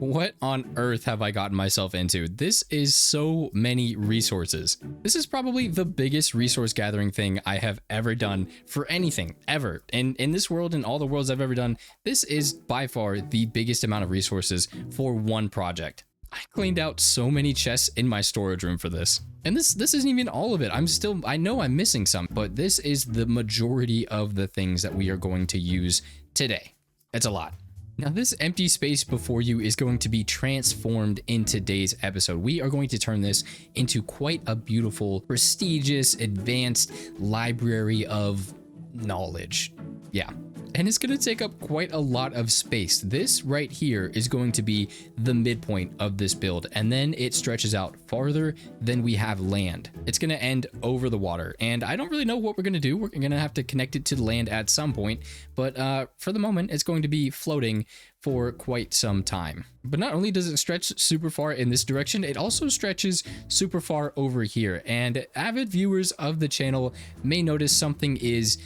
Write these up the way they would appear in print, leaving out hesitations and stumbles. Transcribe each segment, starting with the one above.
What on earth have I gotten myself into? This is so many resources. This is probably the biggest resource gathering thing I have ever done for anything, ever. And in this world and all the worlds I've ever done, this is by far the biggest amount of resources for one project. I cleaned out so many chests in my storage room for this. And this isn't even all of it. I know I'm missing some, but this is the majority of the things that we are going to use today. It's a lot. Now, this empty space before you is going to be transformed in today's episode. We are going to turn this into quite a beautiful, prestigious, advanced library of knowledge. Yeah. And it's going to take up quite a lot of space. This right here is going to be the midpoint of this build, and then it stretches out farther than we have land. It's going to end over the water, and I don't really know what we're going to do. We're going to have to connect it to the land at some point, but for the moment, it's going to be floating for quite some time. But not only does it stretch super far in this direction, it also stretches super far over here, and avid viewers of the channel may notice something is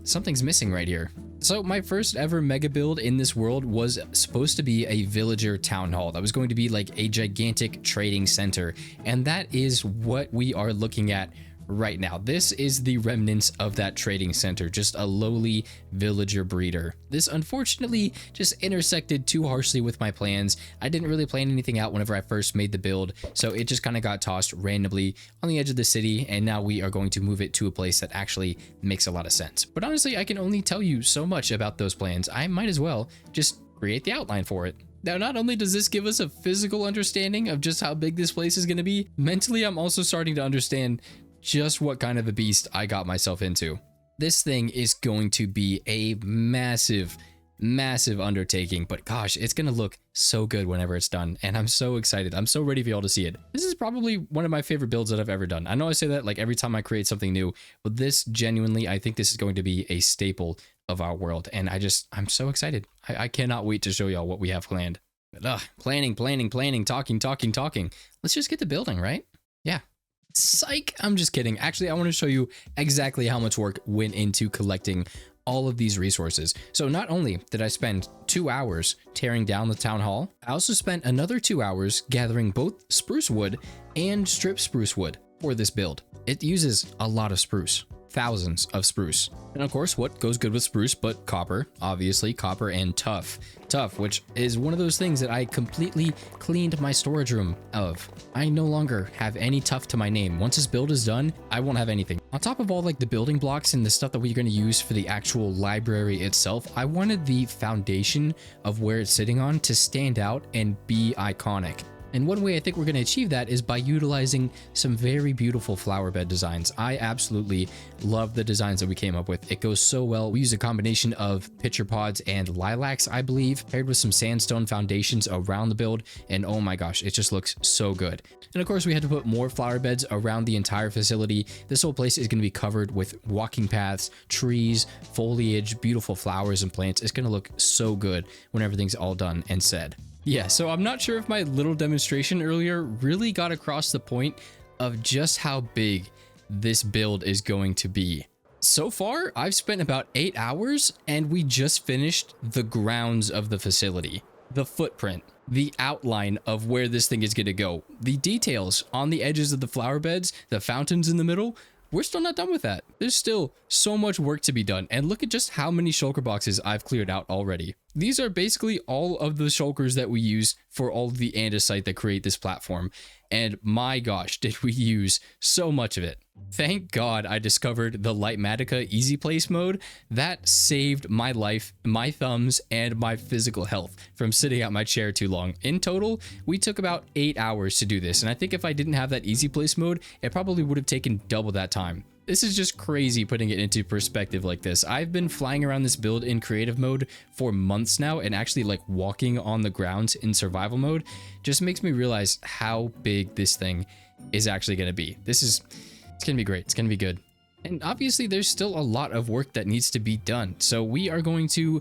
something's missing right here. So my first ever mega build in this world was supposed to be a villager town hall. That was going to be like a gigantic trading center. And that is what we are looking at right now. This is the remnants of that trading center, just a lowly villager breeder. This unfortunately just intersected too harshly with my plans. I didn't really plan anything out whenever I first made the build, so it just kind of got tossed randomly on the edge of the city, and now we are going to move it to a place that actually makes a lot of sense. But honestly, I can only tell you so much about those plans. I might as well just create the outline for it. Now, not only does this give us a physical understanding of just how big this place is going to be, mentally I'm also starting to understand just what kind of a beast I got myself into. This thing is going to be a massive undertaking, but gosh, it's going to look so good whenever it's done, and I'm so excited. I'm so ready for y'all to see it. This is probably one of my favorite builds that I've ever done. I know I say that like every time I create something new, but this genuinely, I think this is going to be a staple of our world, and I'm so excited. I cannot wait to show y'all what we have planned. But, planning, talking. Let's just get to building, right? Yeah. Psych, I'm just kidding. Actually, I want to show you exactly how much work went into collecting all of these resources. So not only did I spend 2 hours tearing down the town hall, I also spent another 2 hours gathering both spruce wood and strip spruce wood for this build. It uses a lot of spruce, thousands of spruce. And of course, what goes good with spruce but copper? Obviously, copper and tuff. Tuff, which is one of those things that I completely cleaned my storage room of. I no longer have any tuff to my name. Once this build is done, I won't have anything. On top of all like the building blocks and the stuff that we're going to use for the actual library itself, I wanted the foundation of where it's sitting on to stand out and be iconic. And one way I think we're going to achieve that is by utilizing some very beautiful flower bed designs. I absolutely love the designs that we came up with. It goes so well. We use a combination of pitcher pods and lilacs, I believe, paired with some sandstone foundations around the build. And oh my gosh, it just looks so good. And of course, we had to put more flower beds around the entire facility. This whole place is going to be covered with walking paths, trees, foliage, beautiful flowers and plants. It's going to look so good when everything's all done and said. Yeah, so I'm not sure if my little demonstration earlier really got across the point of just how big this build is going to be. So far, I've spent about 8 hours and we just finished the grounds of the facility. The footprint, the outline of where this thing is going to go, the details on the edges of the flower beds, the fountains in the middle. We're still not done with that. There's still so much work to be done, and look at just how many shulker boxes I've cleared out already. These are basically all of the shulkers that we use for all of the andesite that create this platform, and my gosh, did we use so much of it. Thank God I discovered the Lightmatica Easy Place mode. That saved my life, my thumbs, and my physical health from sitting at my chair too long. In total, we took about 8 hours to do this, and I think if I didn't have that Easy Place mode, it probably would have taken double that time. This is just crazy putting it into perspective like this. I've been flying around this build in creative mode for months now, and actually like walking on the ground in survival mode just makes me realize how big this thing is actually going to be. It's going to be great. It's going to be good. And obviously there's still a lot of work that needs to be done. So we are going to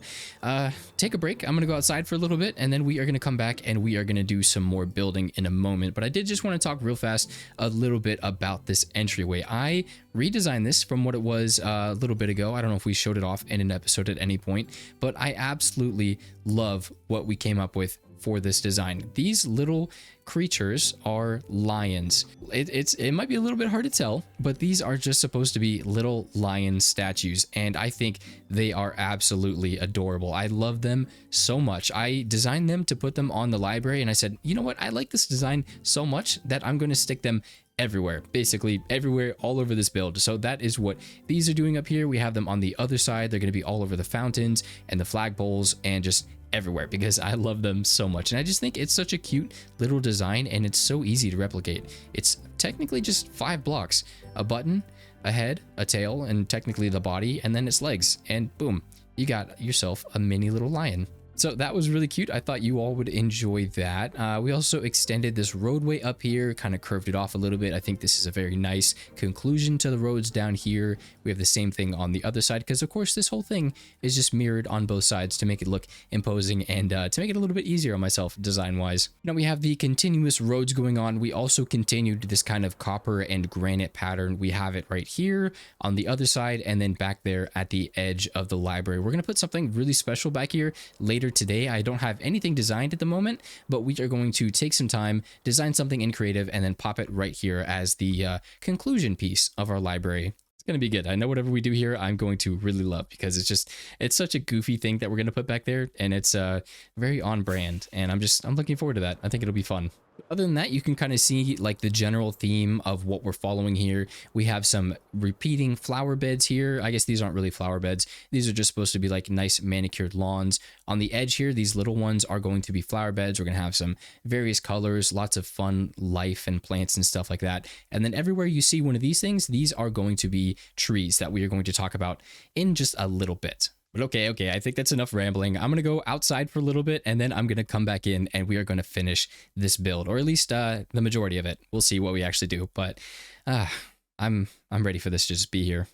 take a break. I'm going to go outside for a little bit, and then we are going to come back and we are going to do some more building in a moment. But I did just want to talk real fast a little bit about this entryway. I redesigned this from what it was a little bit ago. I don't know if we showed it off in an episode at any point, but I absolutely love what we came up with for this design. These little creatures are lions. It might be a little bit hard to tell, but these are just supposed to be little lion statues, and I think they are absolutely adorable. I love them so much. I designed them to put them on the library, and I said, you know what, I like this design so much that I'm going to stick them everywhere, basically everywhere, all over this build. So that is what these are doing up here. We have them on the other side. They're going to be all over the fountains and the flagpoles and just everywhere, because I love them so much. And I just think it's such a cute little design, and it's so easy to replicate. It's technically just 5 blocks, a button, a head, a tail, and technically the body, and then its legs, and boom, you got yourself a mini little lion. So that was really cute. I thought you all would enjoy that. We also extended this roadway up here, kind of curved it off a little bit. I think this is a very nice conclusion to the roads down here. We have the same thing on the other side, because of course this whole thing is just mirrored on both sides to make it look imposing and to make it a little bit easier on myself design wise. Now we have the continuous roads going on. We also continued this kind of copper and granite pattern. We have it right here on the other side, and then back there at the edge of the library. We're going to put something really special back here later today. I don't have anything designed at the moment, but we are going to take some time, design something in creative, and then pop it right here as the conclusion piece of our library. It's going to be good. I know whatever we do here, I'm going to really love, because it's such a goofy thing that we're going to put back there, and it's very on brand, and I'm looking forward to that. I think it'll be fun. Other than that, you can kind of see like the general theme of what we're following here. We have some repeating flower beds here. I guess these aren't really flower beds. These are just supposed to be like nice manicured lawns. On the edge here, these little ones are going to be flower beds. We're going to have some various colors, lots of fun life and plants and stuff like that. And then everywhere you see one of these things, these are going to be trees that we are going to talk about in just a little bit. But okay, I think that's enough rambling. I'm going to go outside for a little bit, and then I'm going to come back in, and we are going to finish this build, or at least the majority of it. We'll see what we actually do, but I'm ready for this to just be here.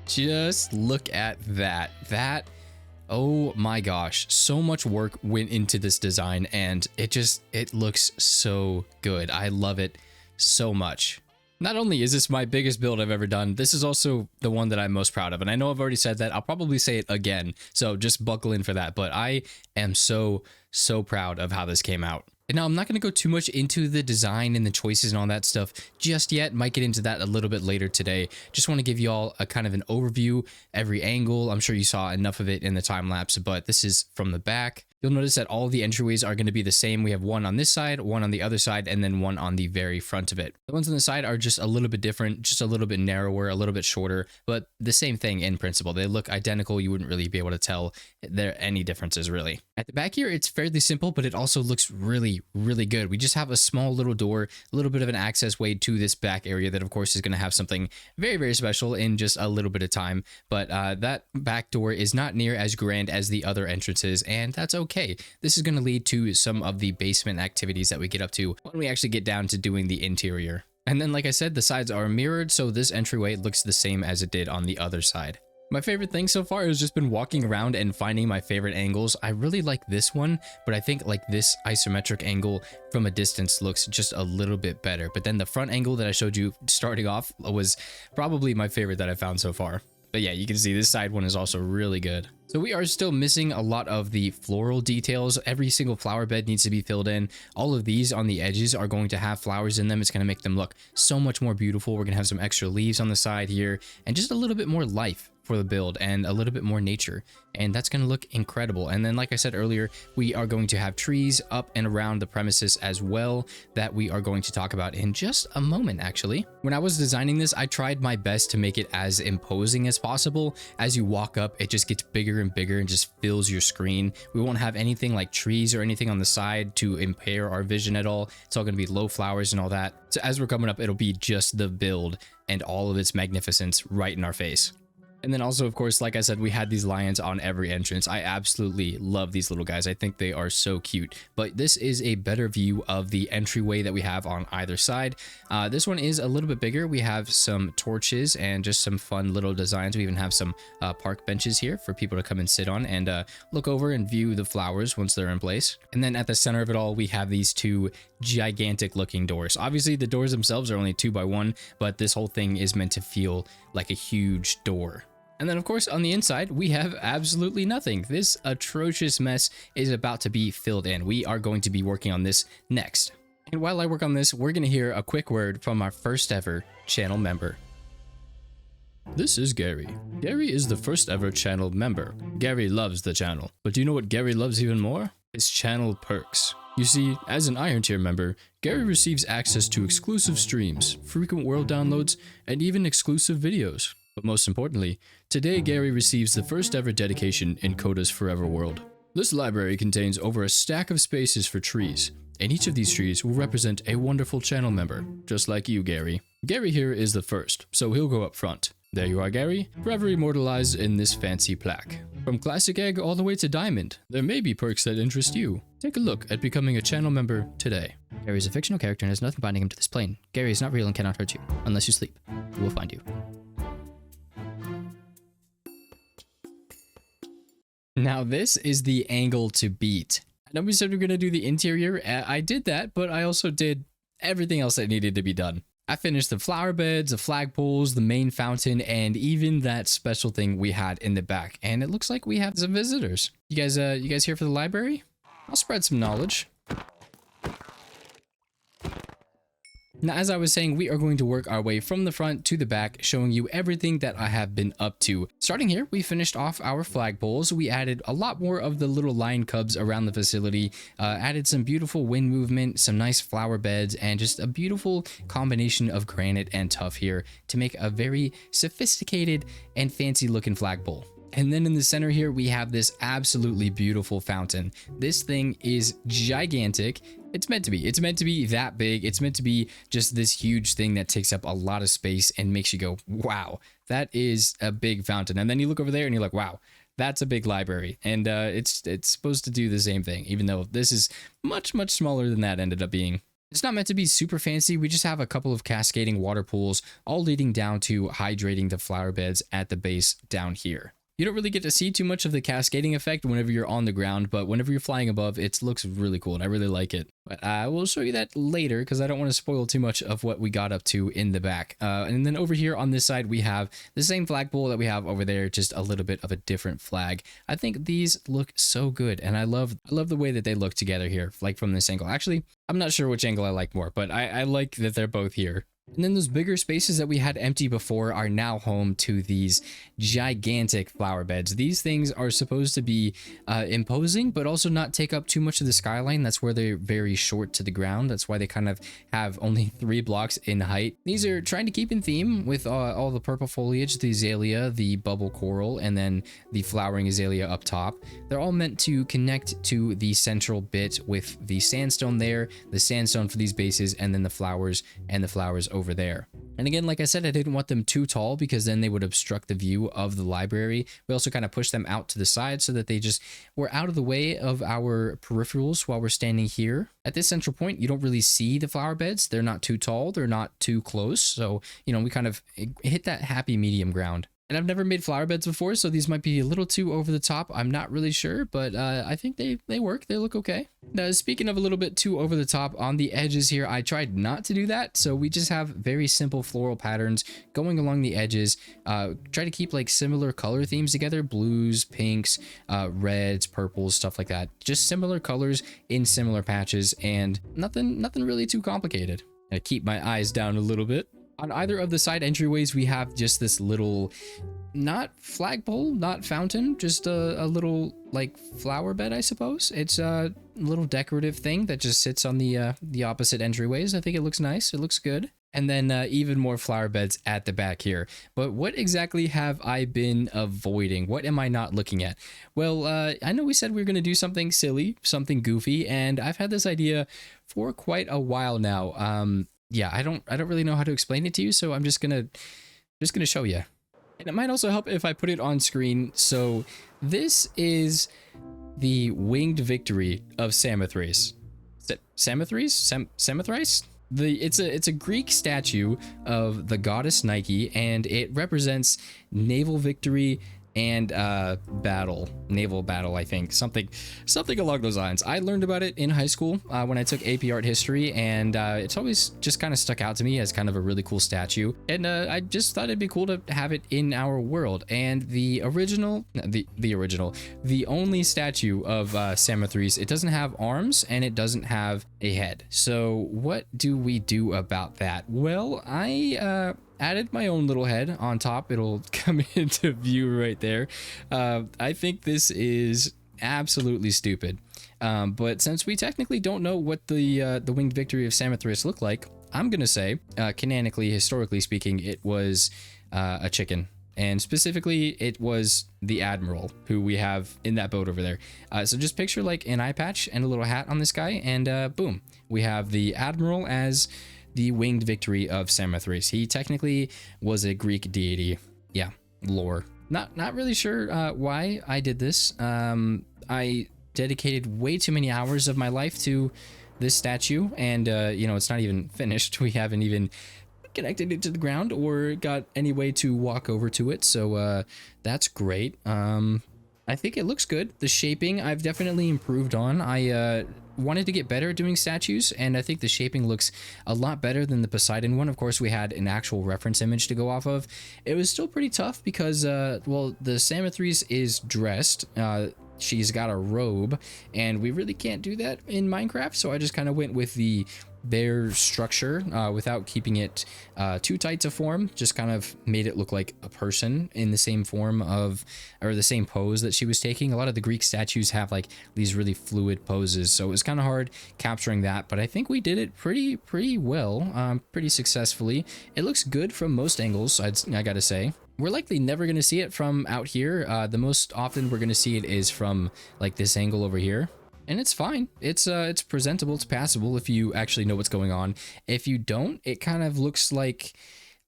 Just look at that. Oh my gosh, so much work went into this design, and it looks so good. I love it so much. Not only is this my biggest build I've ever done, this is also the one that I'm most proud of. And I know I've already said that. I'll probably say it again, so just buckle in for that. But I am so proud of how this came out. And now I'm not going to go too much into the design and the choices and all that stuff just yet. Might get into that a little bit later today. Just want to give you all a kind of an overview, every angle. I'm sure you saw enough of it in the time lapse, but this is from the back. You'll notice that all the entryways are going to be the same. We have one on this side, one on the other side, and then one on the very front of it. The ones on the side are just a little bit different, just a little bit narrower, a little bit shorter, but the same thing in principle. They look identical. You wouldn't really be able to tell there any differences really. At the back here, it's fairly simple, but it also looks really, really good. We just have a small little door, a little bit of an access way to this back area that of course is going to have something very, very special in just a little bit of time. But that back door is not near as grand as the other entrances, and that's okay. This is going to lead to some of the basement activities that we get up to when we actually get down to doing the interior. And then, like I said, the sides are mirrored, so this entryway looks the same as it did on the other side. My favorite thing so far has just been walking around and finding my favorite angles. I really like this one, but I think like this isometric angle from a distance looks just a little bit better. But then the front angle that I showed you starting off was probably my favorite that I found so far. But yeah, you can see this side one is also really good. So we are still missing a lot of the floral details. Every single flower bed needs to be filled in. All of these on the edges are going to have flowers in them. It's going to make them look so much more beautiful. We're going to have some extra leaves on the side here and just a little bit more life for the build and a little bit more nature, and that's going to look incredible. And then, like I said earlier, we are going to have trees up and around the premises as well that we are going to talk about in just a moment. Actually, when I was designing this, I tried my best to make it as imposing as possible. As you walk up, it just gets bigger and bigger and just fills your screen. We won't have anything like trees or anything on the side to impair our vision at all. It's all going to be low flowers and all that. So as we're coming up, it'll be just the build and all of its magnificence right in our face. And then also, of course, like I said, we had these lions on every entrance. I absolutely love these little guys. I think they are so cute. But this is a better view of the entryway that we have on either side. This one is a little bit bigger. We have some torches and just some fun little designs. We even have some park benches here for people to come and sit on and look over and view the flowers once they're in place. And then at the center of it all, we have these two gigantic looking doors. Obviously, the doors themselves are only 2x1, but this whole thing is meant to feel like a huge door. And then, of course, on the inside, we have absolutely nothing. This atrocious mess is about to be filled in. We are going to be working on this next. And while I work on this, we're going to hear a quick word from our first ever channel member. This is Gary. Gary is the first ever channel member. Gary loves the channel. But do you know what Gary loves even more? His channel perks. You see, as an Iron Tier member, Gary receives access to exclusive streams, frequent world downloads, and even exclusive videos. But most importantly, today Gary receives the first ever dedication in Coda's Forever World. This library contains over a stack of spaces for trees, and each of these trees will represent a wonderful channel member, just like you, Gary. Gary here is the first, so he'll go up front. There you are, Gary, forever immortalized in this fancy plaque. From Classic Egg all the way to Diamond, there may be perks that interest you. Take a look at becoming a channel member today. Gary is a fictional character and has nothing binding him to this plane. Gary is not real and cannot hurt you, unless you sleep. He will find you. Now this is the angle to beat. I know we said we were going to do the interior. I did that, but I also did everything else that needed to be done. I finished the flower beds, the flagpoles, the main fountain, and even that special thing we had in the back. And it looks like we have some visitors. You guys here for the library? I'll spread some knowledge. Now, as I was saying, we are going to work our way from the front to the back, showing you everything that I have been up to. Starting here, we finished off our flagpoles. We added a lot more of the little lion cubs around the facility, added some beautiful wind movement, some nice flower beds, and just a beautiful combination of granite and tuff here to make a very sophisticated and fancy looking flagpole. And then in the center here, we have this absolutely beautiful fountain. This thing is gigantic. It's meant to be. It's meant to be that big. It's meant to be just this huge thing that takes up a lot of space and makes you go, wow, that is a big fountain. And then you look over there and you're like, wow, that's a big library. And it's supposed to do the same thing, even though this is much, much smaller than that ended up being. It's not meant to be super fancy. We just have a couple of cascading water pools, all leading down to hydrating the flower beds at the base down here. You don't really get to see too much of the cascading effect whenever you're on the ground, but whenever you're flying above, it looks really cool and I really like it. But I will show you that later because I don't want to spoil too much of what we got up to in the back. And then over here on this side, we have the same flagpole that we have over there, just a little bit of a different flag. I think these look so good, and I love the way that they look together here, like from this angle. Actually, I'm not sure which angle I like more, but I like that they're both here. And then those bigger spaces that we had empty before are now home to these gigantic flower beds. These things are supposed to be imposing, but also not take up too much of the skyline. That's where they're very short to the ground. That's why they kind of have only 3 blocks in height. These are trying to keep in theme with all the purple foliage, the azalea, the bubble coral, and then the flowering azalea up top. They're all meant to connect to the central bit with the sandstone there, the sandstone for these bases, and then the flowers over there. And again, like I said, I didn't want them too tall because then they would obstruct the view of the library. We also kind of pushed them out to the side so that they just were out of the way of our peripherals while we're standing here. At this central point, you don't really see the flower beds. They're not too tall. They're not too close. So, you know, we kind of hit that happy medium ground. And I've never made flower beds before, so these might be a little too over the top. I'm not really sure, but I think they work. They look okay. Now, speaking of a little bit too over the top, on the edges here, I tried not to do that. So we just have very simple floral patterns going along the edges. Try to keep like similar color themes together, blues, pinks, reds, purples, stuff like that. Just similar colors in similar patches and nothing really too complicated. I keep my eyes down a little bit. On either of the side entryways, we have just this little, not flagpole, not fountain, just a little like flower bed, I suppose. It's a little decorative thing that just sits on the opposite entryways. I think it looks nice. It looks good. And then even more flower beds at the back here. But what exactly have I been avoiding? What am I not looking at? Well, I know we said we were going to do something silly, something goofy, and I've had this idea for quite a while now. Yeah, I don't really know how to explain it to you, so I'm just gonna show you. And it might also help if I put it on screen. So this is the winged victory of Samothrace. Samothrace? It's a Greek statue of the goddess Nike, and it represents naval victory and naval battle, I think, something along those lines. I learned about it in high school when I took AP Art History, and it's always just kind of stuck out to me as kind of a really cool statue. And I just thought it'd be cool to have it in our world. And the only statue of Samothrace, it doesn't have arms and it doesn't have a head. So what do we do about that? Well, I added my own little head on top. It'll come into view right there. I think this is absolutely stupid. But since we technically don't know what the winged victory of Samothrace looked like, I'm gonna say, canonically, historically speaking, it was a chicken. And specifically, it was the Admiral who we have in that boat over there. So just picture like an eye patch and a little hat on this guy, and boom, we have the Admiral as the winged victory of Samothrace. He technically was a Greek deity. Yeah, lore. Not really sure why I did this. I dedicated way too many hours of my life to this statue, and you know, it's not even finished. We haven't even connected it to the ground or got any way to walk over to it, so that's great. I think it looks good. The shaping I've definitely improved on. I wanted to get better at doing statues, and I think the shaping looks a lot better than the Poseidon one. Of course, we had an actual reference image to go off of. It was still pretty tough because, well, the Samothrace is dressed. She's got a robe, and we really can't do that in Minecraft, so I just kind of went with the bare structure without keeping it too tight to form. Just kind of made it look like a person in the same form of, or the same pose that she was taking. A lot of the Greek statues have like these really fluid poses, so it was kind of hard capturing that, but I think we did it pretty well, pretty successfully. It looks good from most angles, I gotta say. We're likely never going to see it from out here. The most often we're going to see it is from like this angle over here. And it's fine. It's presentable, it's passable if you actually know what's going on. If you don't, it kind of looks like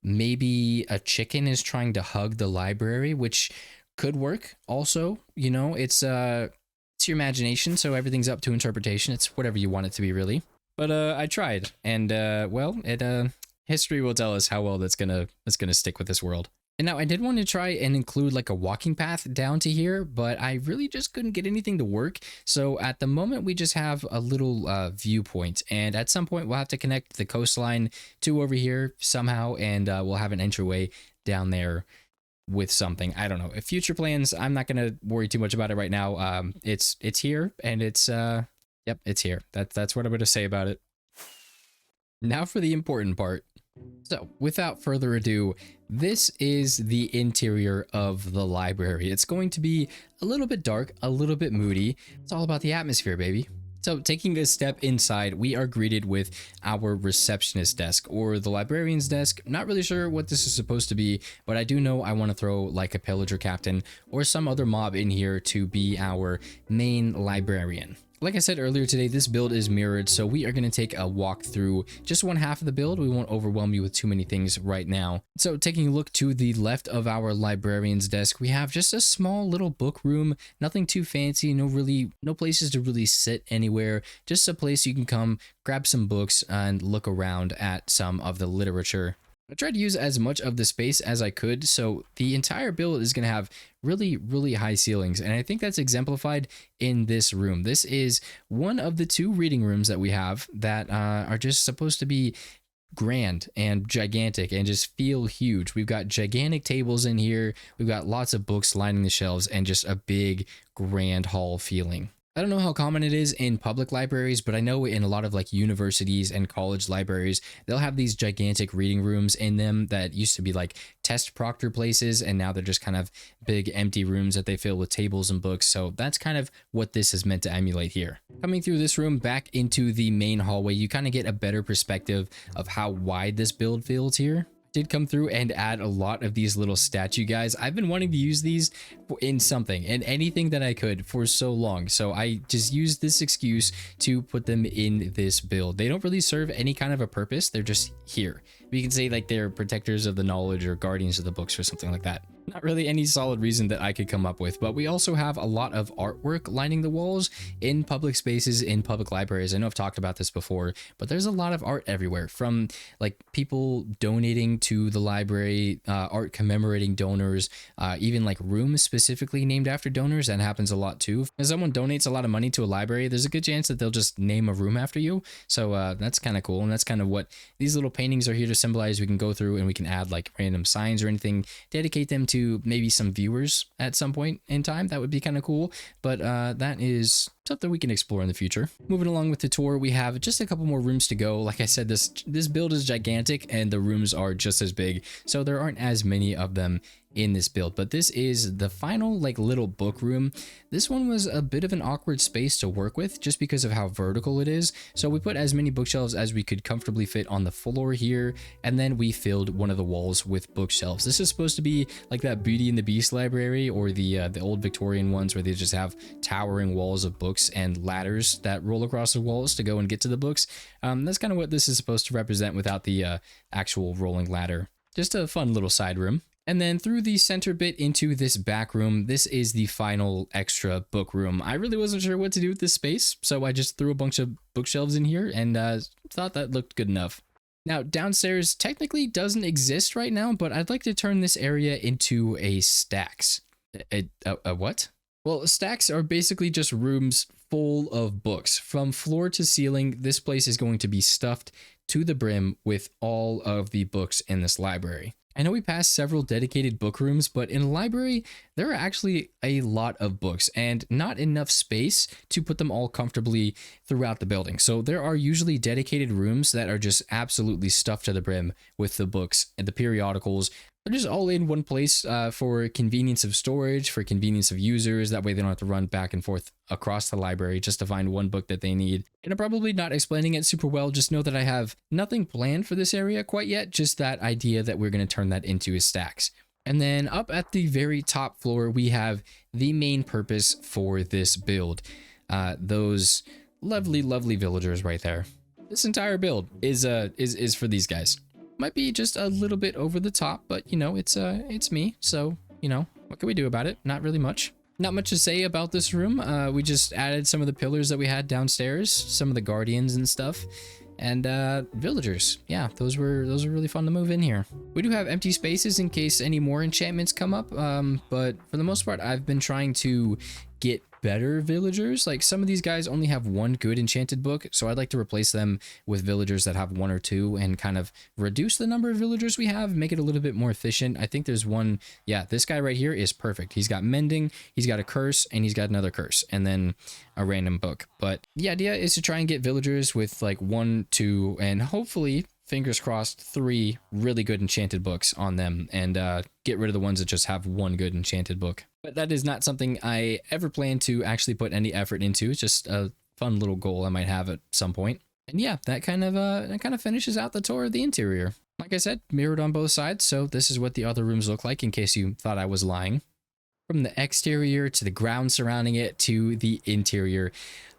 maybe a chicken is trying to hug the library, which could work also. You know, it's your imagination, so everything's up to interpretation. It's whatever you want it to be, really. But I tried, and well, history will tell us how well that's gonna stick with this world. And now I did want to try and include like a walking path down to here, but I really just couldn't get anything to work. So at the moment, we just have a little viewpoint, and at some point we'll have to connect the coastline to over here somehow, and we'll have an entryway down there with something. I don't know. If future plans, I'm not going to worry too much about it right now. It's here, and it's yep, it's here. That's what I'm going to say about it. Now for the important part. So without further ado, this is the interior of the library. It's going to be a little bit dark, a little bit moody. It's all about the atmosphere, baby. So taking a step inside, we are greeted with our receptionist desk, or the librarian's desk. Not really sure what this is supposed to be, but I do know I want to throw like a pillager captain or some other mob in here to be our main librarian. Like I said earlier today, this build is mirrored, so we are going to take a walk through just one half of the build. We won't overwhelm you with too many things right now. So taking a look to the left of our librarian's desk, we have just a small little book room, nothing too fancy, no places to really sit anywhere, just a place you can come, grab some books, and look around at some of the literature. I tried to use as much of the space as I could, so the entire build is going to have really high ceilings, and I think that's exemplified in this room. This is one of the two reading rooms that we have that are just supposed to be grand and gigantic and just feel huge. We've got gigantic tables in here, we've got lots of books lining the shelves, and just a big grand hall feeling. I don't know how common it is in public libraries, but I know in a lot of like universities and college libraries, they'll have these gigantic reading rooms in them that used to be like test proctor places, and now they're just kind of big empty rooms that they fill with tables and books. So that's kind of what this is meant to emulate here. Coming through this room back into the main hallway, you kind of get a better perspective of how wide this build feels here. Did come through and add a lot of these little statue guys. I've been wanting to use these in something and anything that I could for so long, so I just used this excuse to put them in this build. They don't really serve any kind of a purpose, they're just here. We can say like they're protectors of the knowledge or guardians of the books or something like that. Not really any solid reason that I could come up with, but we also have a lot of artwork lining the walls in public spaces, in public libraries. I know I've talked about this before, but there's a lot of art everywhere, from like people donating to the library, art commemorating donors, even like rooms specifically named after donors. That happens a lot too. If someone donates a lot of money to a library, there's a good chance that they'll just name a room after you. So that's kind of cool, and that's kind of what these little paintings are here to symbolize. We can go through and we can add like random signs or anything, dedicate them to maybe some viewers at some point in time. That would be kind of cool, but that is something we can explore in the future. Moving along with the tour, we have just a couple more rooms to go. Like I said, this build is gigantic and the rooms are just as big, so there aren't as many of them in this build. But this is the final like little book room. This one was a bit of an awkward space to work with just because of how vertical it is, so we put as many bookshelves as we could comfortably fit on the floor here, and then we filled one of the walls with bookshelves. This is supposed to be like that Beauty and the Beast library, or the old Victorian ones where they just have towering walls of books and ladders that roll across the walls to go and get to the books. That's kind of what this is supposed to represent without the actual rolling ladder. Just a fun little side room. And then through the center bit into this back room, this is the final extra book room. I really wasn't sure what to do with this space, so I just threw a bunch of bookshelves in here and thought that looked good enough. Now, downstairs technically doesn't exist right now, but I'd like to turn this area into a stacks. A what? Well, stacks are basically just rooms full of books. From floor to ceiling, this place is going to be stuffed to the brim with all of the books in this library. I know we passed several dedicated book rooms, but in a library, there are actually a lot of books and not enough space to put them all comfortably throughout the building. So there are usually dedicated rooms that are just absolutely stuffed to the brim with the books and the periodicals. They're just all in one place for convenience of storage, for convenience of users. That way they don't have to run back and forth across the library just to find one book that they need. And I'm probably not explaining it super well. Just know that I have nothing planned for this area quite yet. Just that idea that we're going to turn that into a stacks. And then up at the very top floor, we have the main purpose for this build. Those lovely villagers right there. This entire build is for these guys. Might be just a little bit over the top, but you know, it's me, so you know, what can we do about it? Not really much. Not much to say about this room. We just added some of the pillars that we had downstairs, some of the guardians and stuff, And villagers. Yeah, those were really fun to move in here. We do have empty spaces in case any more enchantments come up, but for the most part, I've been trying to get better villagers. Like some of these guys only have one good enchanted book, so I'd like to replace them with villagers that have one or two and kind of reduce the number of villagers we have, make it a little bit more efficient. I think there's one, yeah, this guy right here is perfect. He's got mending, he's got a curse, and he's got another curse, and then a random book. But the idea is to try and get villagers with like 1, 2, and hopefully, fingers crossed, 3 really good enchanted books on them, and get rid of the ones that just have one good enchanted book. But that is not something I ever plan to actually put any effort into. It's just a fun little goal I might have at some point. And yeah, that kind of finishes out the tour of the interior. Like I said, mirrored on both sides, so this is what the other rooms look like in case you thought I was lying. From the exterior to the ground surrounding it to the interior,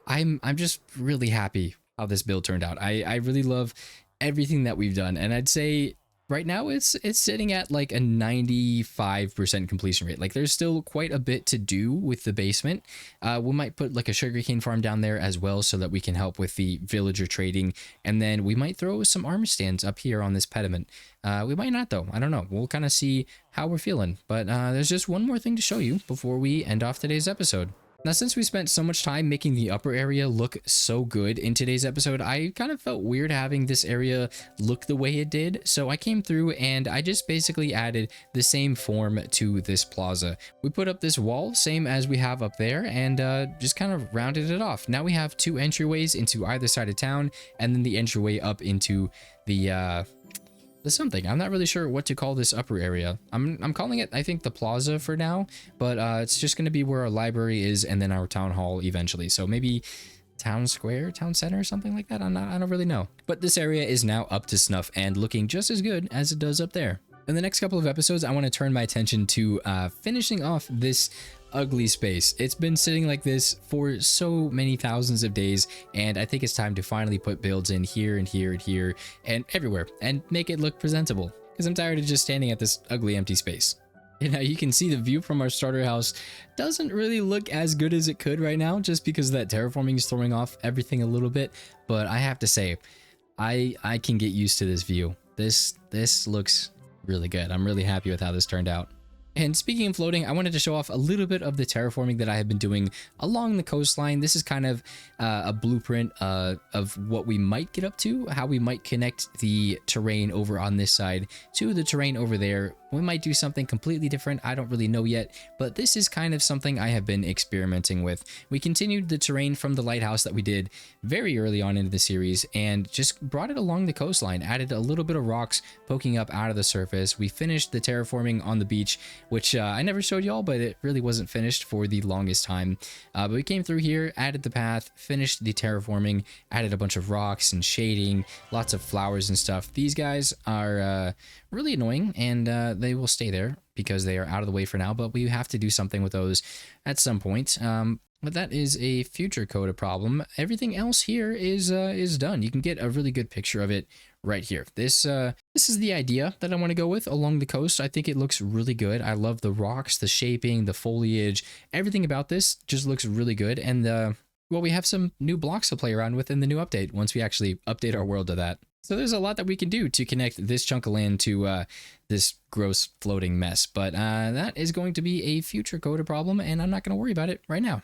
I'm just really happy how this build turned out. I really love everything that we've done, and I'd say right now it's sitting at like a 95% completion rate. Like there's still quite a bit to do with the basement. We might put like a sugarcane farm down there as well so that we can help with the villager trading, and then we might throw some armor stands up here on this pediment. We might not though, I don't know. We'll kind of see how we're feeling, but there's just one more thing to show you before we end off today's episode. Now, since we spent so much time making the upper area look so good in today's episode, I kind of felt weird having this area look the way it did. So I came through and I just basically added the same form to this plaza. We put up this wall, same as we have up there, and just kind of rounded it off. Now we have 2 entryways into either side of town, and then the entryway up into the something. I'm not really sure what to call this upper area. I'm calling it, I think, the plaza for now, but it's just going to be where our library is and then our town hall eventually. So maybe town square, town center, something like that. I don't really know. But this area is now up to snuff and looking just as good as it does up there. In the next couple of episodes, I want to turn my attention to finishing off this ugly space. It's been sitting like this for so many thousands of days, and I think it's time to finally put builds in here and here and here and everywhere and make it look presentable, because I'm tired of just standing at this ugly empty space. And now you can see the view from our starter house doesn't really look as good as it could right now, just because that terraforming is throwing off everything a little bit. But I have to say, I can get used to this view. This looks really good. I'm really happy with how this turned out. And speaking of floating, I wanted to show off a little bit of the terraforming that I have been doing along the coastline. This is kind of a blueprint of what we might get up to, how we might connect the terrain over on this side to the terrain over there. We might do something completely different. I don't really know yet, but this is kind of something I have been experimenting with. We continued the terrain from the lighthouse that we did very early on into the series and just brought it along the coastline, added a little bit of rocks poking up out of the surface. We finished the terraforming on the beach, which I never showed y'all, but it really wasn't finished for the longest time. But we came through here, added the path, finished the terraforming, added a bunch of rocks and shading, lots of flowers and stuff. These guys are really annoying, and they will stay there because they are out of the way for now, but we have to do something with those at some point. But that is a future Coda problem. Everything else here is done. You can get a really good picture of it right here. This is the idea that I want to go with along the coast. I think it looks really good. I love the rocks, the shaping, the foliage, everything about this just looks really good. And well, we have some new blocks to play around with in the new update once we actually update our world to that. So there's a lot that we can do to connect this chunk of land to this gross floating mess, but that is going to be a future Coda problem, and I'm not going to worry about it right now.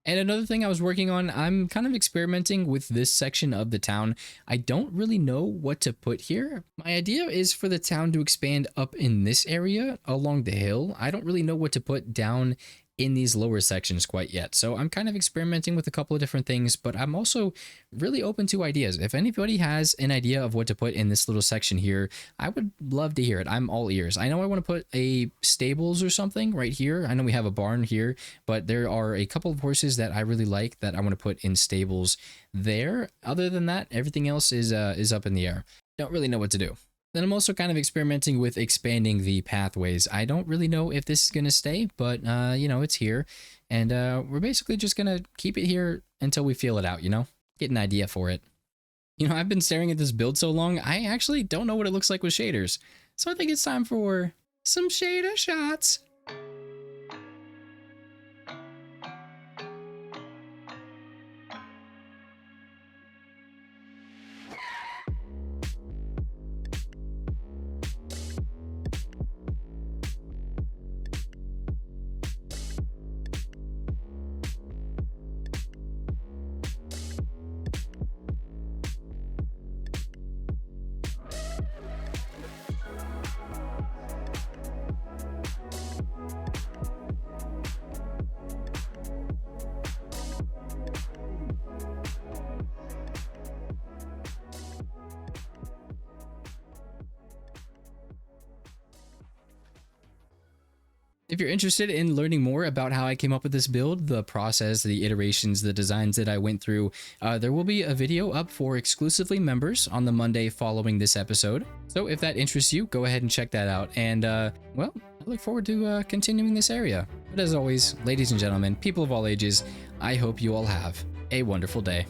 And another thing I was working on, I'm kind of experimenting with this section of the town. I don't really know what to put here. My idea is for the town to expand up in this area along the hill. I don't really know what to put down in these lower sections quite yet. So I'm kind of experimenting with a couple of different things, but I'm also really open to ideas. If anybody has an idea of what to put in this little section here, I would love to hear it. I'm all ears. I know I want to put a stables or something right here. I know we have a barn here, but there are a couple of horses that I really like that I want to put in stables there. Other than that, everything else is up in the air. Don't really know what to do. Then I'm also kind of experimenting with expanding the pathways. I don't really know if this is going to stay, but, you know, it's here. And we're basically just going to keep it here until we feel it out, you know? Get an idea for it. You know, I've been staring at this build so long, I actually don't know what it looks like with shaders. So I think it's time for some shader shots. If you're interested in learning more about how I came up with this build, the process, the iterations, the designs that I went through, there will be a video up for exclusively members on the Monday following this episode. So if that interests you, go ahead and check that out. And, well, I look forward to continuing this area. But as always, ladies and gentlemen, people of all ages, I hope you all have a wonderful day.